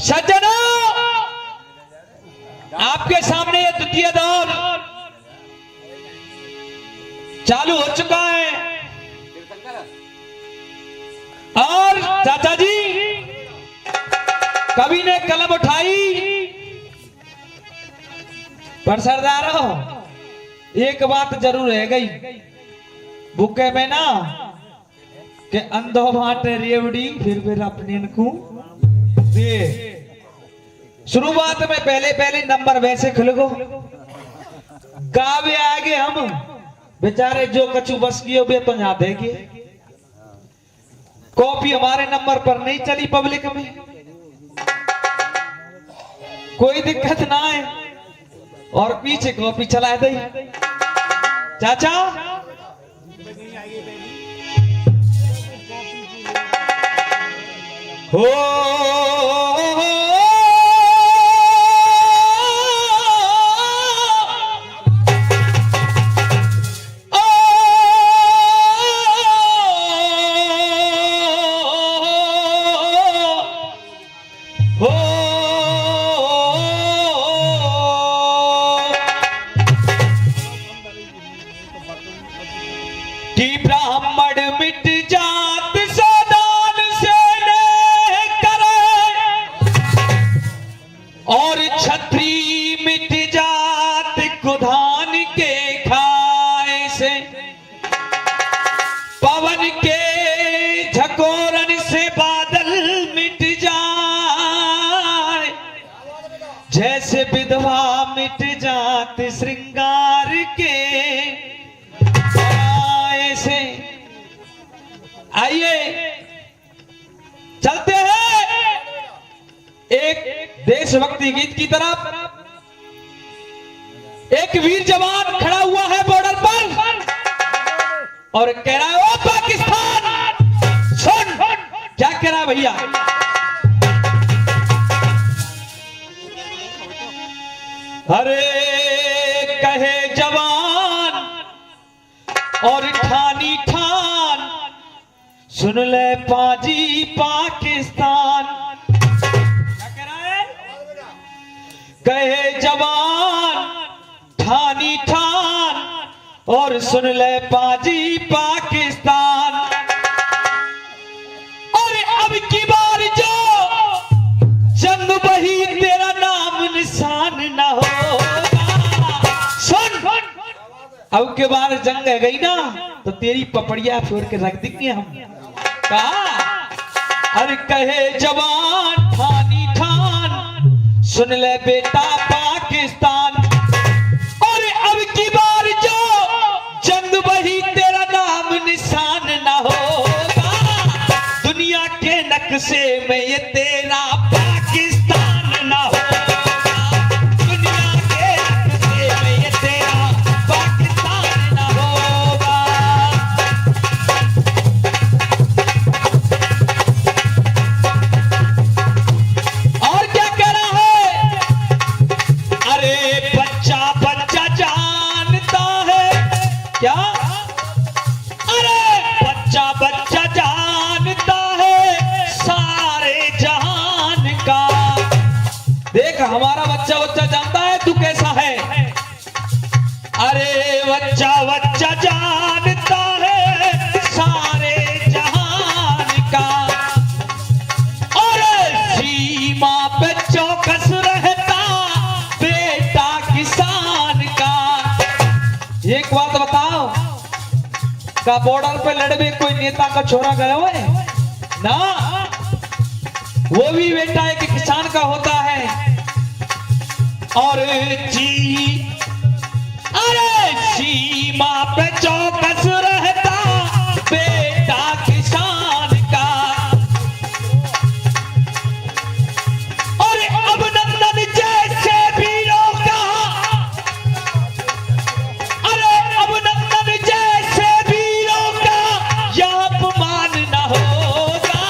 सज्जनों, आपके सामने ये द्वितीय दौर चालू हो चुका है और चाचा जी कवि ने कलम उठाई, पर सरदारों एक बात जरूर रह गई बुके में ना कि अंधो भाटे रेवड़ी फिर अपने को दे। शुरुआत में पहले नंबर वैसे खुल गो, गावे आगे हम बेचारे जो कछु बस किए वे तो यहाँ देंगे। कॉपी हमारे नंबर पर नहीं चली पब्लिक में, कोई दिक्कत ना है और पीछे कॉपी चला दे। चाचा हो कि ब्राह्मण मिट जात सदान से और छत्री मिट जात कुधान के खाए से, पवन के झकोरन से बादल मिट जाए, जैसे विधवा मिट जात श्रृंगार के से। आइए चलते हैं एक देशभक्ति गीत की तरफ। एक वीर जवान खड़ा हुआ है बॉर्डर पर और कह रहा है, ओ पाकिस्तान सुन। क्या कह रहा है भैया? अरे कहे जवान और ठानी ठान, सुन ले पाजी पाकिस्तान। क्या कह रहा है? कहे जवान ठानी ठान और सुन ले पाजी पाकिस्तान। और अब की बार जो जंग बही तेरा नाम निशान ना होगा। सुन, अब के बाद जंग है गई ना तो तेरी पपड़िया फोड़ के रख देंगे हम। कहा? अरे कहे जवान ठानी ठान, सुन ले बेटा पाकिस्तान। और अब की बार जो जंग बही तेरा नाम निशान ना होगा। दुनिया के नक्शे में ये तेरा पाकिस्तान ना होगा। क्या? अरे बच्चा बच्चा जानता है सारे जहान का। देख हमारा बच्चा बच्चा जानता है तू कैसा है। अरे बच्चा बच्चा जानता है सारे जहान का। अरे सीमा पे चौकस रहता बेटा किसान का। एक बात बताओ, का बॉर्डर पे लड़वे कोई नेता का छोरा गया है ना? वो भी बेटा एक किसान का होता है। और अरे सीमा पे चौकस रहता बेटा किसान का। और अभिनंदन जैसे वीरों का, अरे अभिनंदन जैसे वीरों का यह अपमान न होगा।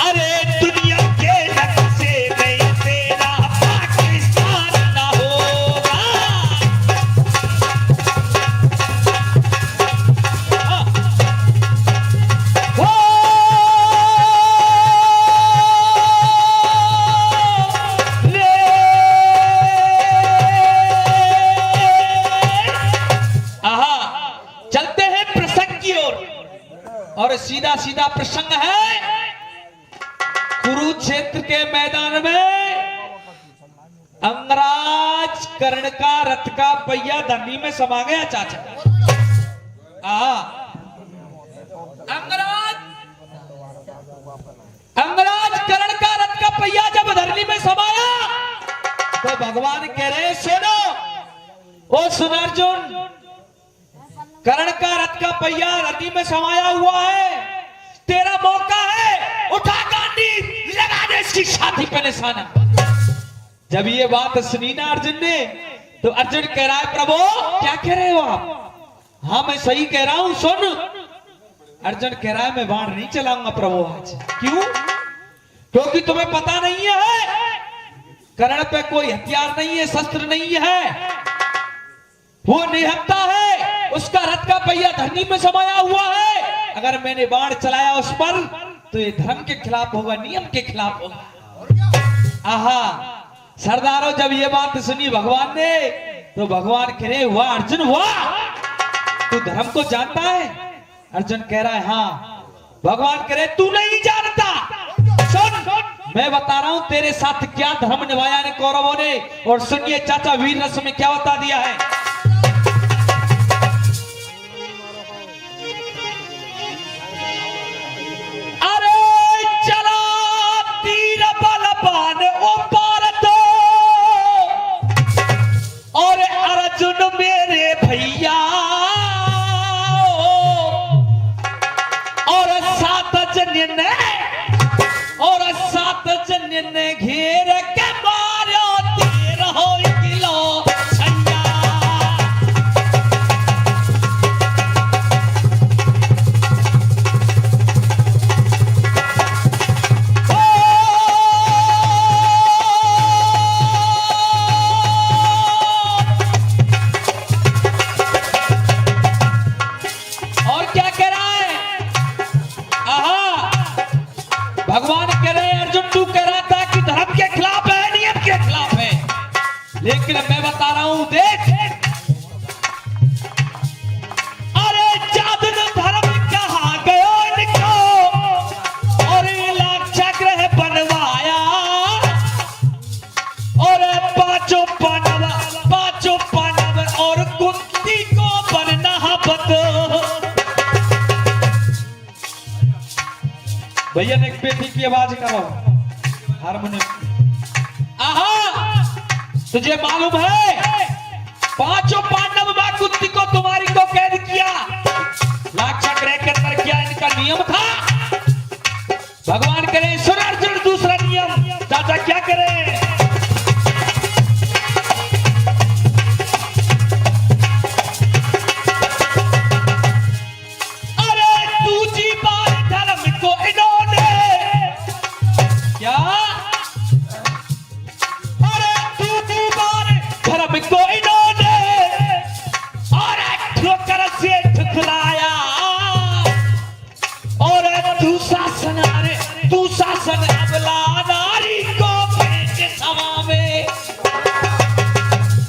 अरे दुनिया के नक्शे में तेरा पाकिस्तान न होगा। सीधा सीधा प्रसंग है। कुरुक्षेत्र के मैदान में अंगराज कर्ण का रथ का पहिया धरनी में समा गया चाचा। अंगराज कर्ण का रथ का पहिया जब धरनी में समाया तो भगवान कह रहे सुनो, ओ सुन अर्जुन, कर्ण का रथ का पहिया रथी में समाया हुआ है, तेरा मौका है, उठा गांडी लगा दे इसकी छाती पे निशाना। जब ये बात सुनी ना अर्जुन ने तो अर्जुन कह रहा है प्रभु क्या कह रहे हो आप? हाँ मैं सही कह रहा हूं, सुन। अर्जुन कह रहा है मैं बाण नहीं चलाऊंगा प्रभु आज। क्यों? क्योंकि तुम्हें पता नहीं है कर्ण पे कोई हथियार नहीं है, शस्त्र नहीं है, वो निहत्ता है, उसका रथ का पहिया धरनी में समाया हुआ है। अगर मैंने बाण चलाया उस पर तो ये धर्म के खिलाफ होगा, नियम के खिलाफ होगा। आहा सरदारों, जब ये बात सुनी भगवान ने तो भगवान कह रहे वाह अर्जुन वाह, तू धर्म को जानता है? अर्जुन कह रहा है हाँ। भगवान कह रहे तू नहीं जानता, सुन मैं बता रहा हूं तेरे साथ क्या धर्म निभाया ने कौरवों ने। और सुनिए चाचा वीर रस में क्या बता दिया है। अरे चला तीर बलवान ओ भारत, और अर्जुन मेरे भैया, और सात जन्य ने, और सात जन्य ने घेर के मारो 13 किलो छंजा। और क्या कह रहा है? भगवान कह रहे हैं अर्जुन तू कह रहा था कि धर्म के खिलाफ है, नियम के खिलाफ है, लेकिन मैं बता रहा हूं देख, अरे जादन धर्म कहां गयो इनको, और लाख चक्र बनवाया, और पांचों पांडव और कुंती को बनना बत। भैया ने एक बेटी की आवाज करो हारमोनियम। आहा तुझे मालूम है पांचों पांडव मां कुंती को तुम्हारी को कैद किया, लाख चक्र के अंदर क्या इनका नियम था? भगवान करे सुन अर्जुन दूसरा नियम। चाचा क्या करे?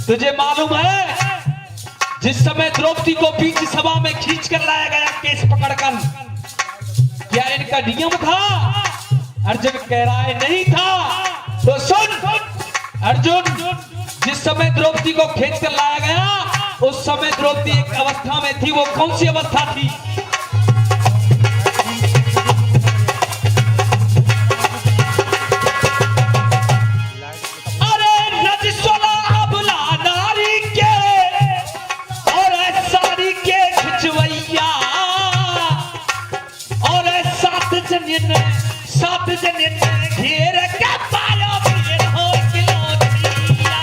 तुझे मालूम है जिस समय द्रौपदी को बीच सभा में खींच कर लाया गया केस पकड़कर, क्या इनका नियम था? अर्जुन कह रहा है नहीं था। तो सुन अर्जुन, जिस समय द्रौपदी को खींच कर लाया गया उस समय द्रौपदी एक अवस्था में थी, वो कौन सी अवस्था थी? सात जन्य ने घेर के पालो 13 किलो दिया।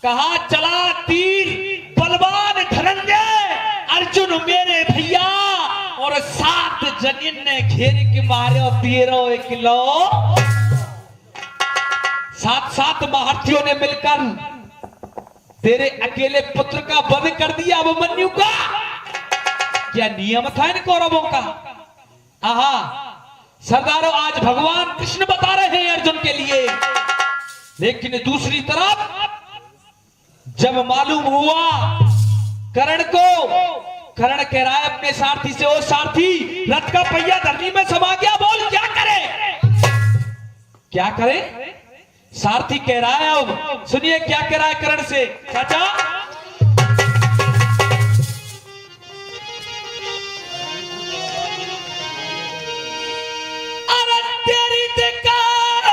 कहा चला तीर बलवान धनंजय, अर्जुन मेरे भैया, और 7 जनिन ने घेर के मारे 13 किलो। 7 महारथियों ने मिलकर तेरे अकेले पुत्र का वध कर दिया अभिमन्यु का। क्या नियम था इन कौरवों का। आहा सरदारों, आज भगवान कृष्ण बता रहे हैं अर्जुन के लिए, लेकिन दूसरी तरफ जब मालूम हुआ कर्ण को, कर्ण कह रहा है अपने सारथी से, ओ सारथी रथ का पहिया धरनी में समा गया, बोल क्या करे, क्या करे। सारथी कह रहा है, अब सुनिए क्या कह रहा है कर्ण से, चाचा अरे तेरी दिक्कत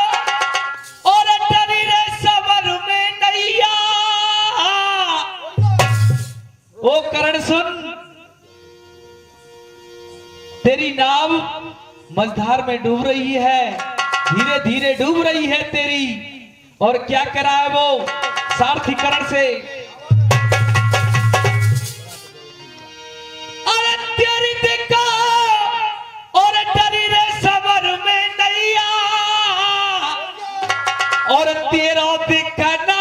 और डरी रे सबर में नैया। ओ कर्ण सुन, तेरी नाव मझधार में डूब रही है, धीरे धीरे डूब रही है तेरी। और क्या करा है वो सारथी कर्ण से, अरे तेरी दिक्कत और डरी रे सबर में नैया, और तेरा दिखना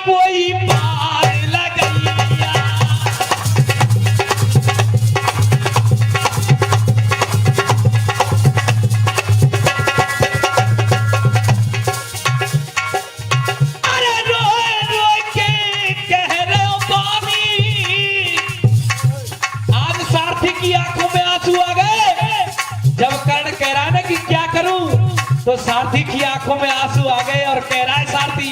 कोई पार लगैया। तो सारथी की आंखों में आंसू आ गए और कह रहा है सारथी,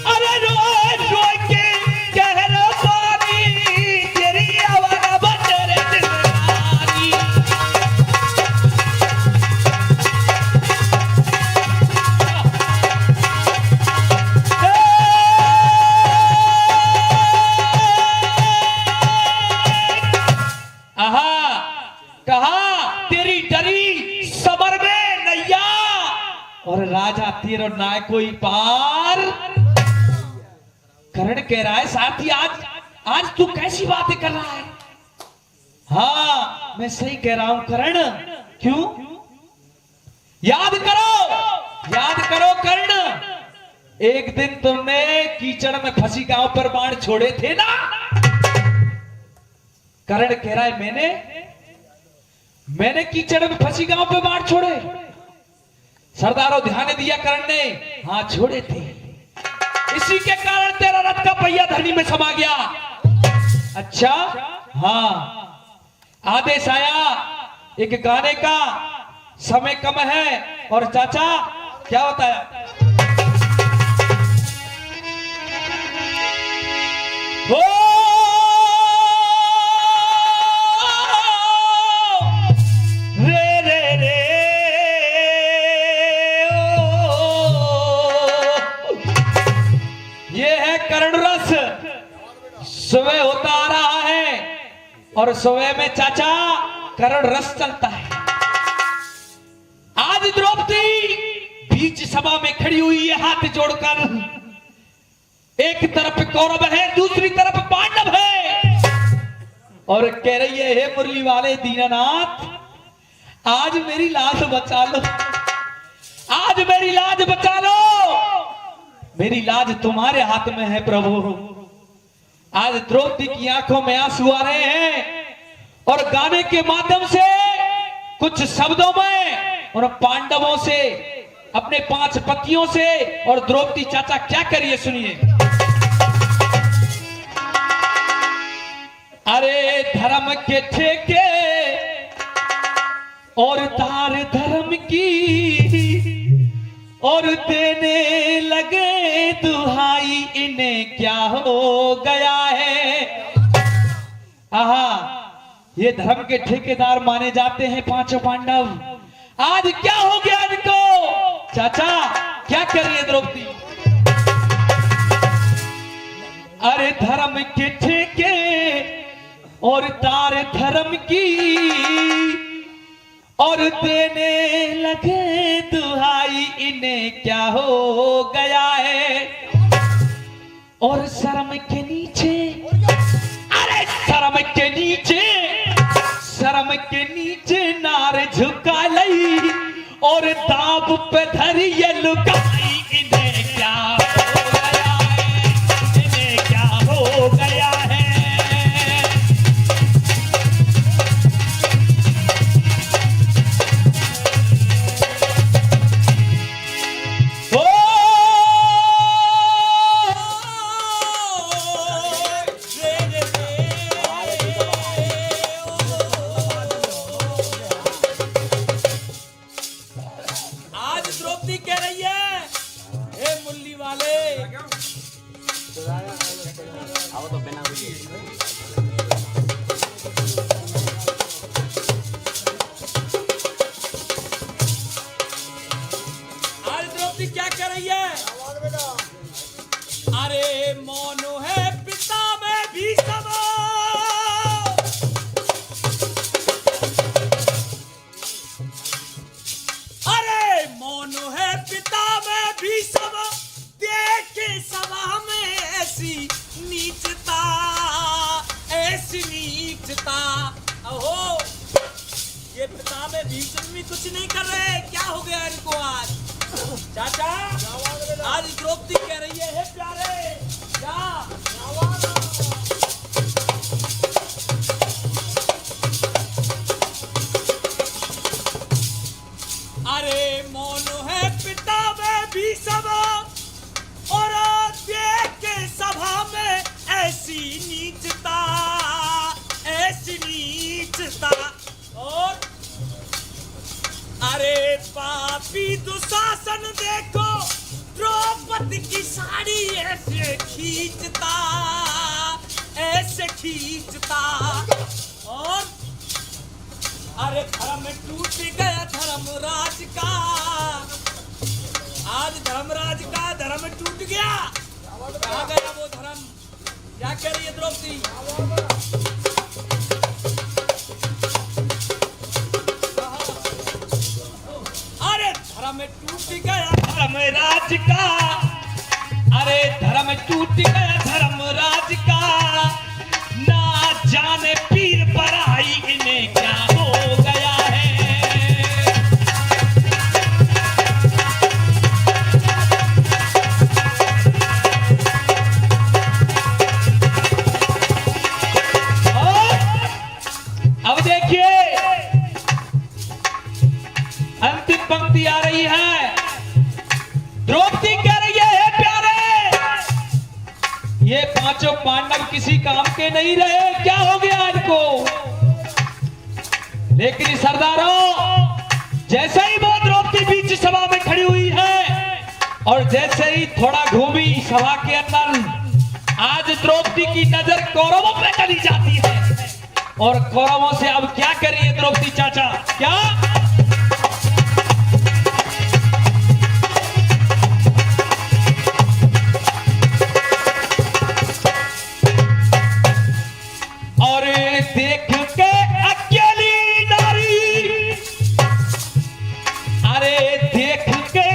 अरे रोए रोए के कह रहा पानी, तेरी आवाज़ बचरे दिलदारी। और राजा तीर और नाय कोई पार। कर्ण कह रहा है सारथी, आज तू कैसी बातें कर रहा है। हाँ मैं सही कह रहा हूं कर्ण। क्यों? याद करो कर्ण, एक दिन तुमने कीचड़ में फंसी गांव पर बाण छोड़े थे ना। कर्ण कह रहा है मैंने कीचड़ में फंसी गांव पे बाण छोड़े। सरदारों ध्यान दिया कर्ण ने, हाँ छोड़े थे, इसी के कारण तेरा रथ का पहिया धरनी में समा गया। अच्छा हाँ, आदेश आया एक गाने का, समय कम है। और चाचा क्या होता है, हो सुबह होता आ रहा है और सुबह में चाचा कर्ण रस चलता है। आज द्रौपदी बीच सभा में खड़ी हुई है हाथ जोड़कर, एक तरफ कौरव है दूसरी तरफ पांडव है, और कह रही है हे मुरली वाले दीनानाथ, आज मेरी लाज बचा लो, आज मेरी लाज बचा लो, मेरी लाज तुम्हारे हाथ में है प्रभु। आज द्रौपदी की आंखों में आंसू आ रहे हैं और गाने के माध्यम से कुछ शब्दों में उन पांडवों से, अपने 5 पतियों से और द्रौपदी चाचा क्या करिए सुनिए। अरे धर्म के ठेके और तार धर्म की, और देने लगे दुहाई इन्हें क्या हो गया है। आहा, ये धर्म के ठेकेदार माने जाते हैं 5 पांडव, आज क्या हो गया इनको। चाचा क्या करिए द्रौपदी, अरे धर्म के ठेके और तार धर्म की, और देने लगे दुहाई इन्हें क्या हो गया है। और शर्म के नीचे, अरे शर्म के नीचे, शर्म के नीचे नार झुका लई, और दाब पे धरी ये लुकाई इन्हें आज द्रौपदी क्या कर रही है? अरे मोनो है पिता में भी समा, अरे मोनो है पिता में भी समा, देखे सभा में ऐसी नीचता, ऐसी नीचता। ओहो, ये पिता में भीषण भी कुछ नहीं कर रहे, क्या हो गया इनको आज? चाचा, आज द्रौपदी कह रही है, हे प्यारे क्या? अरे मोनो है पिता में भी सभा, और देख के सभा में ऐसी नीचता, ऐसी नीचता। और अरे पापी दुशासन देखो, द्रौपदी की साड़ी ऐसे खींचता, ऐसे खींचता। और अरे धर्म टूट गया धर्मराज का, आज धर्मराज का धर्म टूट गया। कहाँ गया वो धर्म? क्या कह रही है द्रौपदी? अरे धर्म टूट गया धर्मराज का, अरे धर्म टूट गया धर्मराज का, ना जाने पीर पराई इन्हें क्या हो गया है। अब देखिए अंतिम पंक्ति आ रही है। द्रौपदी कह रही है, हे प्यारे, ये पांचों पांडव किसी काम के नहीं रहे, क्या हो गया इनको? लेकिन सरदारों, जैसे ही वो द्रौपदी बीच सभा में खड़ी हुई है और जैसे ही थोड़ा घूमी सभा के अंदर, आज द्रौपदी की नजर कौरवों पे चली जाती है। और कौरवों से अब क्या करिए द्रौपदी चाचा? क्या और देख के अकेली नारी, अरे देख के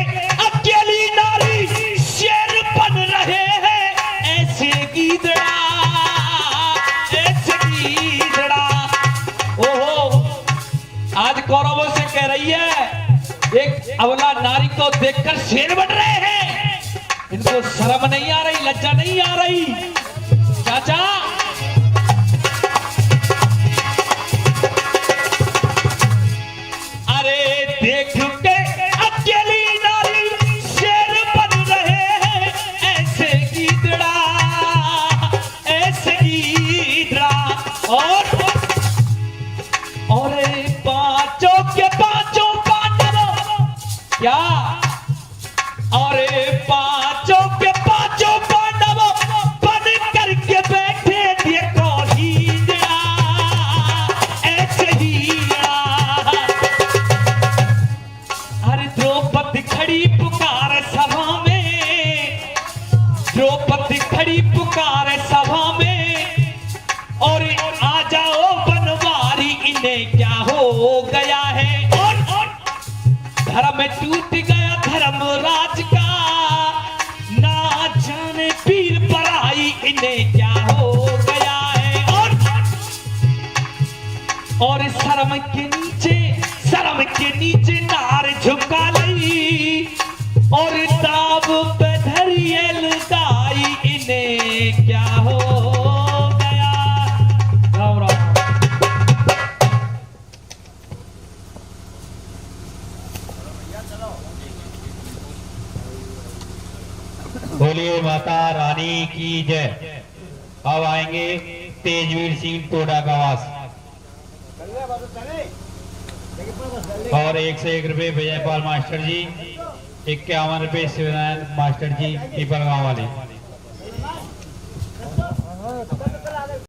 अकेली नारी शेर बन रहे हैं ऐसे गीदड़ा, ऐसे गीदड़ा। ओहो, आज कौरवों से कह रही है, एक अबला नारी को देखकर शेर बन रहे हैं, इनको शर्म नहीं आ रही, लज्जा नहीं आ रही? चाचा, देख के अकेली नारी शेर बन रहे हैं ऐसे गीदड़ा, ऐसे गीदड़ा। और पांचों के पांचों पांडव क्या, और पांचों के पांचों पांडव बन करके बैठे, देखो हीरा, ऐसे हीरा। द्रौपदी खड़ी पुकार सभा में, द्रौपदी खड़ी पुकार सभा में, और आ जाओ बनवारी, इन्हें क्या हो गया है? और धर्म टूट गया धर्मराज का, ना जाने पीर पराई, इन्हें क्या हो गया है? और शर्म के नीचे, शर्म के नीचे नार झुका ली, और दाब पे धरिए लुगाई, इन्हें क्या हो गया? राम राम। बोलिए माता रानी की जय। अब आएंगे तेजवीर सिंह टोडा गवास, और 1 से 1 रुपये विजयपाल मास्टर जी, 51 रुपये शिवनारायण मास्टर जी, पीपल गांव वाले।